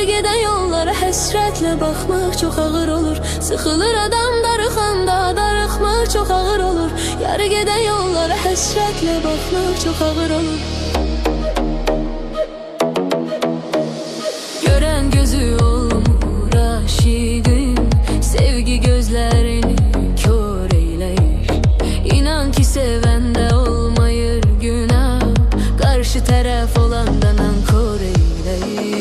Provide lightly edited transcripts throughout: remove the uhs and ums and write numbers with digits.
gedən yollara həsrətlə baxmaq çox ağır olur. Sıxılır adam darıxanda, darıxmaq çox ağır olur. Yarı gedən yollara həsrətlə baxmaq çox ağır olur. Görən gözü olmur aşiqim, sevgi gözlərini kör eyləyir. İnan ki sevəndə olmayır günah, qarşı tərəf olanda nankor eyləyir.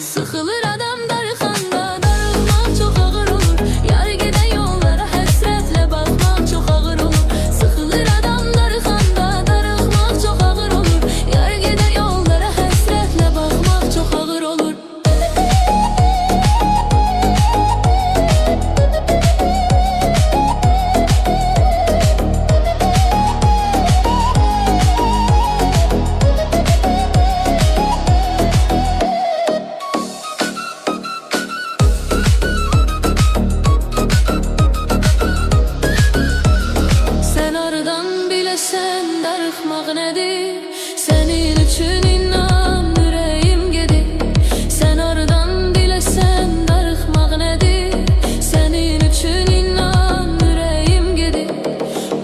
Sıxılır adam darıxanda, darılmaq çox ağır olur. Yarı gedən yollara həsrətlə baxmaq çox ağır olur. Sıxılır adam darıxanda, darılmaq çox ağır olur. Yarı gedən yollara həsrətlə baxmaq çox ağır olur. Sən darıxmaq nədir? Sənin üçün inan ürəyim gedir. Sən aradan biləsən darıxmaq nədir? Sənin üçün inan ürəyim gedir.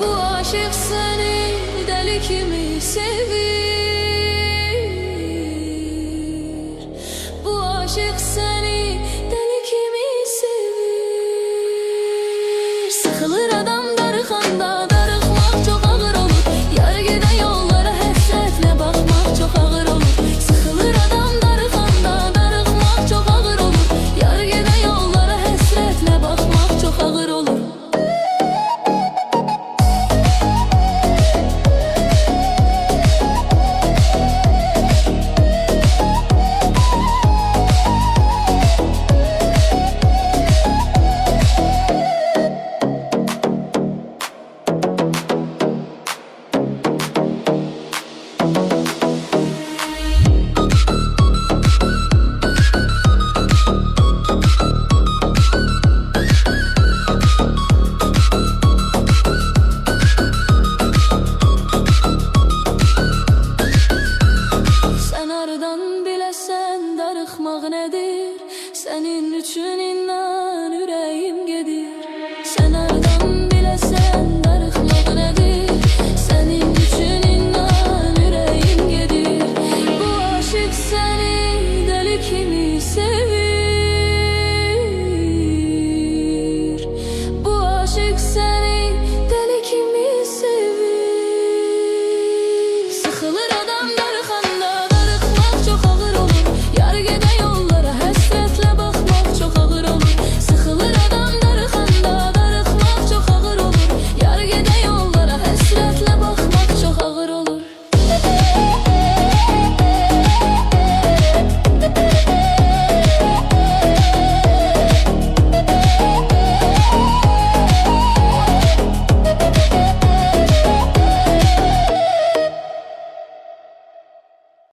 Bu aşıq səni dəli kimi sevir.